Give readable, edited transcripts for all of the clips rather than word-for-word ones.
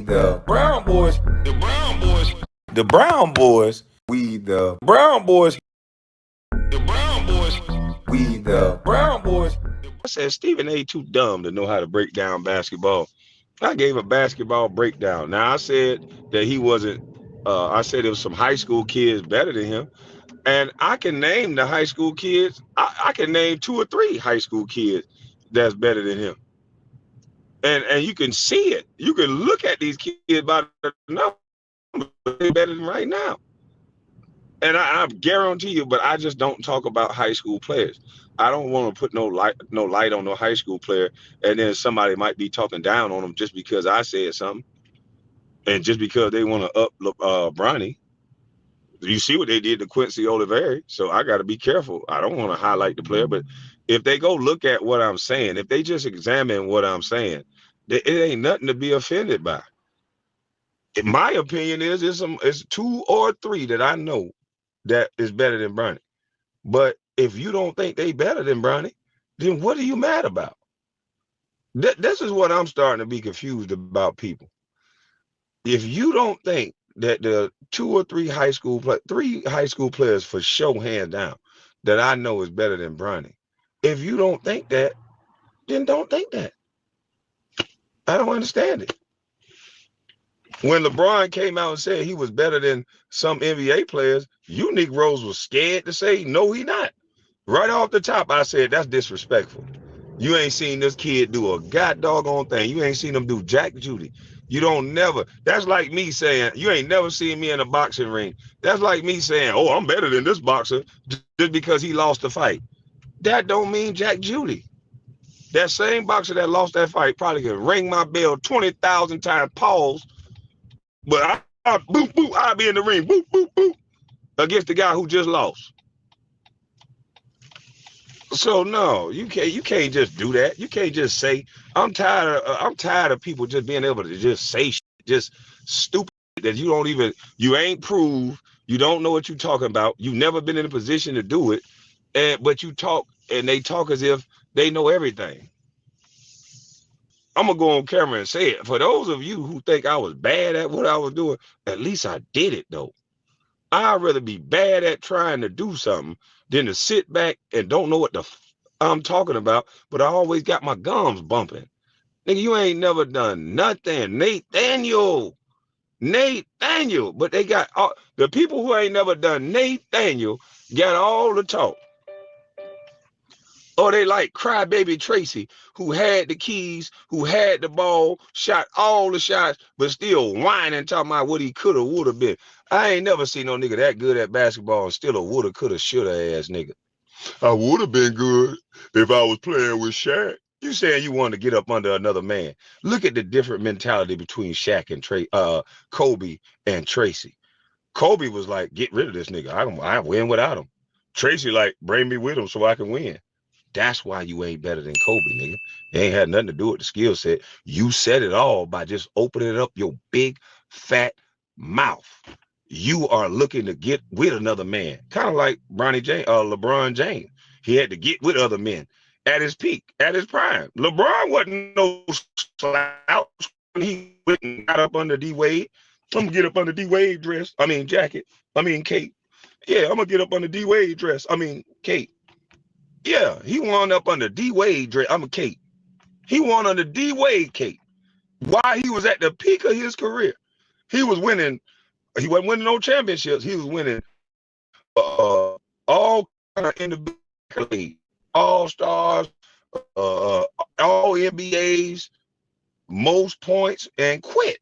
the Brown Boys, the Brown Boys, the Brown Boys, we the Brown Boys, the Brown Boys, we the Brown Boys. I said Stephen A. too dumb to know how to break down basketball. I gave a basketball breakdown. Now I said that he wasn't. I said there was some high school kids better than him, and I can name the high school kids. I can name 2 or 3 high school kids that's better than him. And you can see it. You can look at these kids by the number. They're better than right now. And I guarantee you, but I just don't talk about high school players. I don't want to put no light on no high school player, and then somebody might be talking down on them just because I said something, and just because they want to up Bronny. You see what they did to Quincy Oliveri, so I got to be careful. I don't want to highlight the player, but if they go look at what I'm saying, if they just examine what I'm saying, it ain't nothing to be offended by. In my opinion, it's 2 or 3 that I know that is better than Bronny. But if you don't think they better than Bronny, then what are you mad about? This is what I'm starting to be confused about people. If you don't think that the 2 or 3 high school players for sure, hands down, that I know is better than Bronny, if you don't think that, then don't think that. I don't understand it. When LeBron came out and said he was better than some NBA players, you Negroes was scared to say, no, he not. Right off the top, I said, that's disrespectful. You ain't seen this kid do a god doggone thing. You ain't seen him do Jack Judy. You don't never. That's like me saying, you ain't never seen me in a boxing ring. That's like me saying, oh, I'm better than this boxer just because he lost the fight. That don't mean Jack Judy. That same boxer that lost that fight probably can ring my bell 20,000 times, pause, but boop, boop, I'll be in the ring, boop, boop, boop, against the guy who just lost. So no, you can't just do that. You can't just say, I'm tired of people just being able to just say shit, just stupid that you ain't proved, you don't know what you're talking about, you've never been in a position to do it, but you talk, and they talk as if they know everything. I'm gonna go on camera and say it. For those of you who think I was bad at what I was doing, at least I did it though. I'd rather be bad at trying to do something than to sit back and don't know what I'm talking about, but I always got my gums bumping. Nigga, you ain't never done nothing. Nathaniel. But they got the people who ain't never done Nathaniel got all the talk. Or they like crybaby Tracy, who had the keys, who had the ball, shot all the shots, but still whining, talking about what he coulda, woulda been. I ain't never seen no nigga that good at basketball and still a woulda, coulda, shoulda ass nigga. I would have been good if I was playing with Shaq. You saying you wanted to get up under another man. Look at the different mentality between Shaq and Kobe and Tracy. Kobe was like, get rid of this nigga. I win without him. Tracy like, bring me with him so I can win. That's why you ain't better than Kobe, nigga. It ain't had nothing to do with the skill set. You said it all by just opening up your big, fat mouth. You are looking to get with another man. Kind of like LeBron James. He had to get with other men at his peak, at his prime. LeBron wasn't no slouch when he went and got up under D-Wade. I'm going to get up under D-Wade cape. Yeah, I'm going to get up under D-Wade cape. Yeah, he won up under D-Wade dress. Kate. He won under D-Wade cape. While he was at the peak of his career, he was winning. He wasn't winning no championships. He was winning all kind of individual league, all stars, all NBAs, most points, and quit.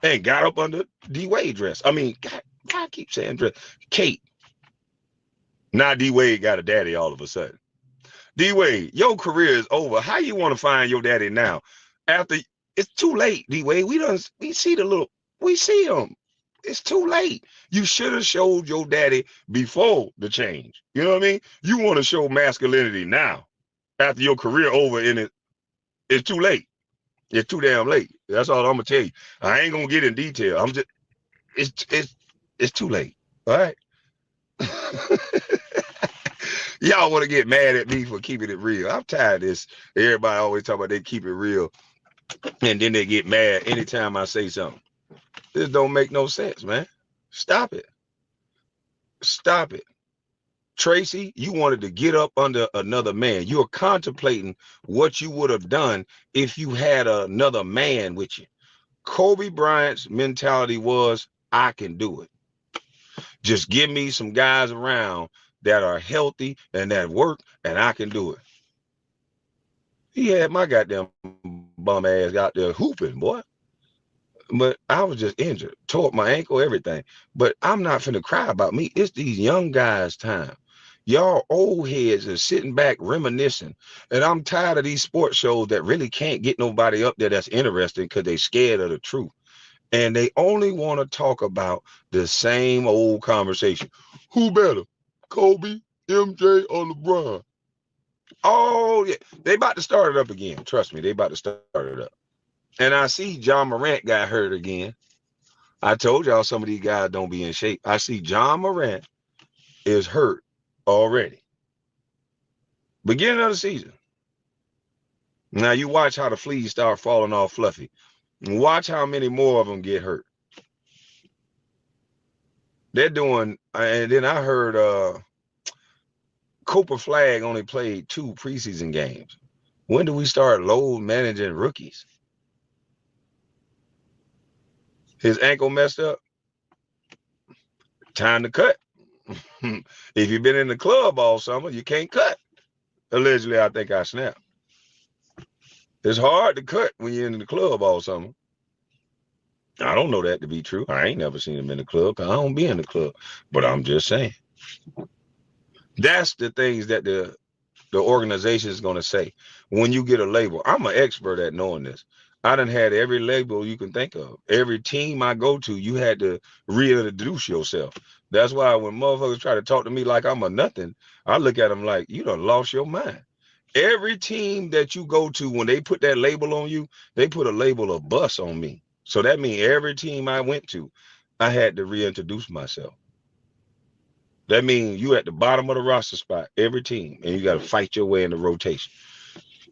And got up under D-Wade dress. God keep saying dress. Kate. Now D-Wade got a daddy all of a sudden. D-Wade, your career is over. How you want to find your daddy now? After it's too late, D-Wade. We see him. It's too late. You should have showed your daddy before the change. You know what I mean? You want to show masculinity now. After your career over it's too late. It's too damn late. That's all I'm gonna tell you. I ain't gonna get in detail. It's too late. All right. Y'all want to get mad at me for keeping it real. I'm tired of this. Everybody always talk about they keep it real. And then they get mad anytime I say something. This don't make no sense, man. Stop it. Stop it. Tracy, you wanted to get up under another man. You are contemplating what you would have done if you had another man with you. Kobe Bryant's mentality was, I can do it. Just give me some guys around that are healthy and that work, and I can do it. He had my goddamn bum ass out there hooping, boy. But I was just injured, tore up my ankle, everything. But I'm not finna cry about me. It's these young guys' time. Y'all old heads are sitting back reminiscing. And I'm tired of these sports shows that really can't get nobody up there that's interested because they scared of the truth. And they only want to talk about the same old conversation. Who better, Kobe, MJ, or LeBron? Oh, yeah. They about to start it up again. Trust me, they about to start it up. And I see John Morant got hurt again. I told y'all some of these guys don't be in shape. I see John Morant is hurt already. Beginning of the season. Now you watch how the fleas start falling off Fluffy. Watch how many more of them get hurt. They're doing, and then I heard Cooper Flag only played 2 preseason games. When do we start load managing rookies? His ankle messed up. Time to cut. If you've been in the club all summer, you can't cut. Allegedly, I think I snapped. It's hard to cut when you're in the club all summer. I don't know that to be true. I ain't never seen him in the club because I don't be in the club. But I'm just saying. That's the things that the organization is going to say when you get a label. I'm an expert at knowing this. I done had every label you can think of. Every team I go to, you had to reintroduce yourself. That's why when motherfuckers try to talk to me like I'm a nothing, I look at them like, you done lost your mind. Every team that you go to, when they put that label on you, they put a label of bus on me. So that means every team I went to, I had to reintroduce myself. That means you at the bottom of the roster spot, every team, and you got to fight your way in the rotation.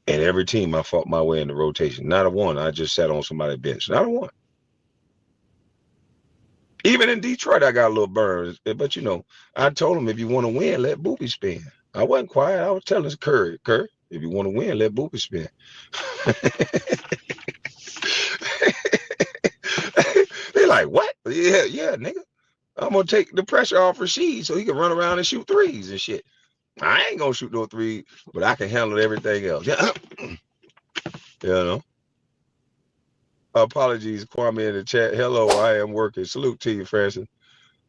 And every team, I fought my way in the rotation. Not a one. I just sat on somebody's bench. Not a one. Even in Detroit, I got a little burns. But, you know, I told him, if you want to win, let Boopy spin. I wasn't quiet. I was telling Curry, if you want to win, let Boopy spin. They like, what? Yeah, nigga. I'm going to take the pressure off Rasheed so he can run around and shoot threes and shit. I ain't going to shoot no threes, but I can handle everything else. Yeah. You know? Apologies, Kwame in the chat. Hello, I am working. Salute to you, Francis.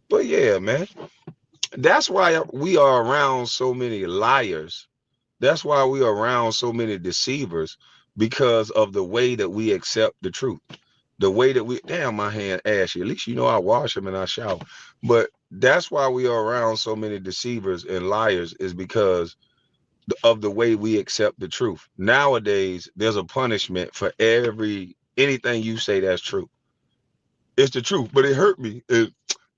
But yeah, man. That's why we are around so many liars. That's why we are around so many deceivers, because of the way that we accept the truth. The way that we, damn, my hand ashy. At least you know I wash them and I shower. But that's why we are around so many deceivers and liars, is because of the way we accept the truth. Nowadays, there's a punishment for anything you say that's true. It's the truth, but it hurt me.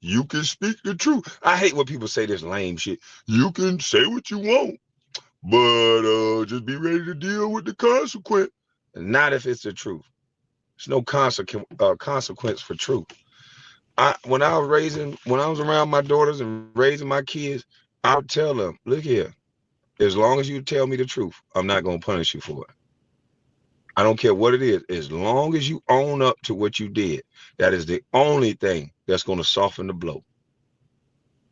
You can speak the truth. I hate when people say this lame shit. You can say what you want, but just be ready to deal with the consequence. Not if it's the truth. There's no consequence for truth. When I was around my daughters and raising my kids, I would tell them, look here, as long as you tell me the truth, I'm not going to punish you for it. I don't care what it is. As long as you own up to what you did, that is the only thing that's going to soften the blow.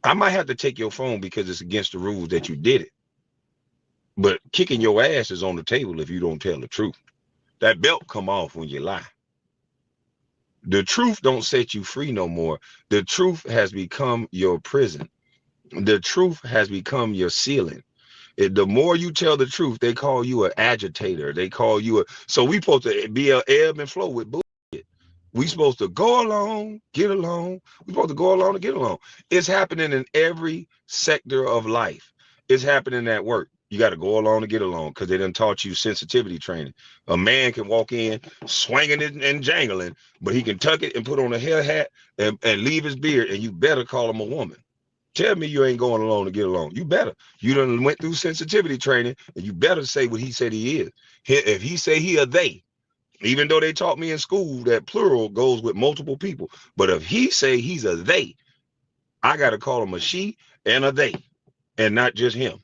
I might have to take your phone because it's against the rules that you did it. But kicking your ass is on the table if you don't tell the truth. That belt come off when you lie. The truth don't set you free no more. The truth has become your prison. The truth has become your ceiling. The more you tell the truth, they call you an agitator. They call you so we supposed to be an ebb and flow with bullshit. We supposed to go along, get along. We supposed to go along and get along. It's happening in every sector of life. It's happening at work. You got to go along to get along because they done taught you sensitivity training. A man can walk in swinging it and jangling, but he can tuck it and put on a hair hat and leave his beard, and you better call him a woman. Tell me you ain't going along to get along. You better. You done went through sensitivity training, and you better say what he said he is. If he say he or they, Even though they taught me in school that plural goes with multiple people. But if he say he's a they, I got to call him a she and a they, and not just him.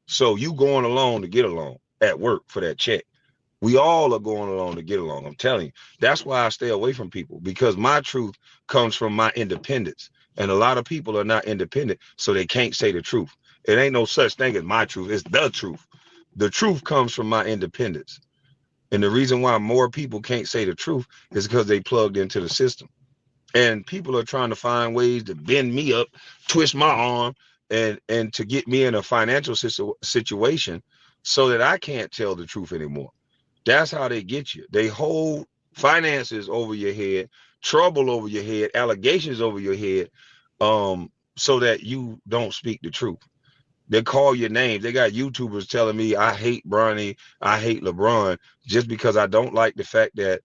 So you going along to get along at work for that check. We all are going along to get along. I'm telling you. That's why I stay away from people, because my truth comes from my independence. And a lot of people are not independent, so they can't say the truth. It ain't no such thing as my truth. It's the truth. The truth comes from my independence. And the reason why more people can't say the truth is because they plugged into the system. And people are trying to find ways to bend me up, twist my arm, and to get me in a financial situation so that I can't tell the truth anymore. That's how they get you. They hold finances over your head, trouble over your head, allegations over your head, so that you don't speak the truth. They call your names. They got YouTubers telling me I hate Bronny, I hate LeBron, just because I don't like the fact that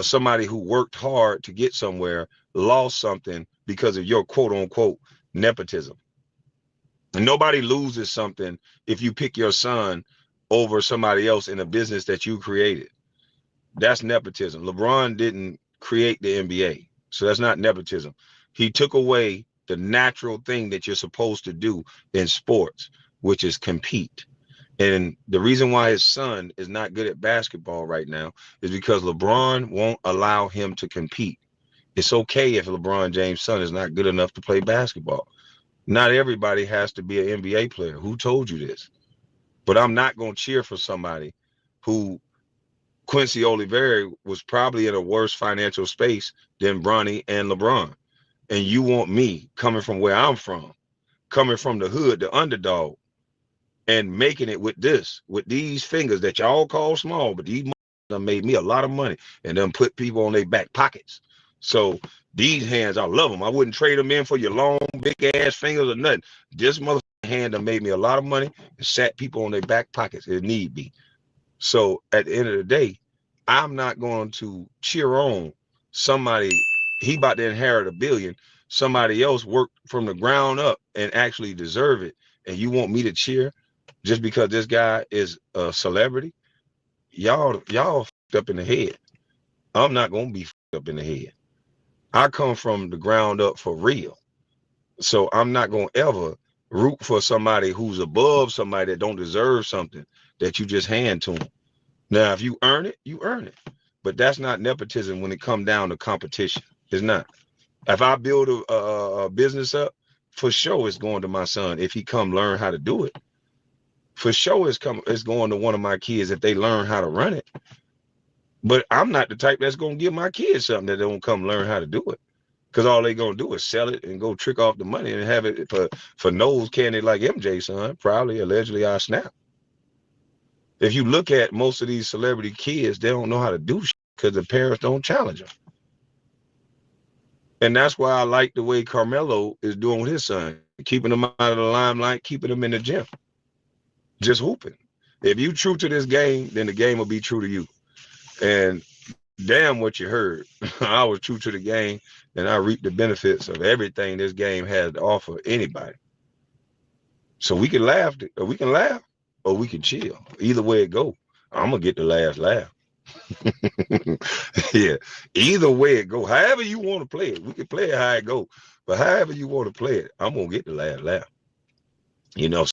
somebody who worked hard to get somewhere lost something because of your quote unquote nepotism. And nobody loses something if you pick your son over somebody else in a business that you created. That's nepotism. LeBron didn't create the NBA, so that's not nepotism. He took away the natural thing that you're supposed to do in sports, which is compete. And the reason why his son is not good at basketball right now is because LeBron won't allow him to compete. It's okay if LeBron James' son is not good enough to play basketball. Not everybody has to be an NBA player. Who told you this? But I'm not going to cheer for somebody who Quincy Oliveira was probably in a worse financial space than Bronny and LeBron. And you want me coming from where I'm from, coming from the hood, the underdog, and making it with these fingers that y'all call small, but these done made me a lot of money and then put people on their back pockets. So these hands, I love them. I wouldn't trade them in for your long, big ass fingers or nothing. This motherfucking hand done made me a lot of money and sat people on their back pockets if need be. So at the end of the day, I'm not going to cheer on somebody. He about to inherit $1 billion. Somebody else worked from the ground up and actually deserve it. And you want me to cheer just because this guy is a celebrity? Y'all fucked up in the head. I'm not going to be fucked up in the head. I come from the ground up for real. So I'm not going to ever root for somebody who's above somebody that don't deserve something that you just hand to them. Now, if you earn it, you earn it. But that's not nepotism when it comes down to competition. It's not. If I build a business up, for sure it's going to my son if he come learn how to do it. For sure it's going to one of my kids if they learn how to run it. But I'm not the type that's going to give my kids something that they don't come learn how to do it. Because all they going to do is sell it and go trick off the money and have it for nose candy like MJ, son. Probably, allegedly, I snap. If you look at most of these celebrity kids, they don't know how to do shit because the parents don't challenge them. And that's why I like the way Carmelo is doing with his son, keeping him out of the limelight, keeping him in the gym, just hooping. If you true to this game, then the game will be true to you. And damn what you heard. I was true to the game, and I reaped the benefits of everything this game has to offer anybody. So we can laugh, or we can chill. Either way it go, I'm gonna get the last laugh. Yeah, either way it go, however you want to play it, we can play it how it go. But however you want to play it, I'm gonna get the last laugh. You know.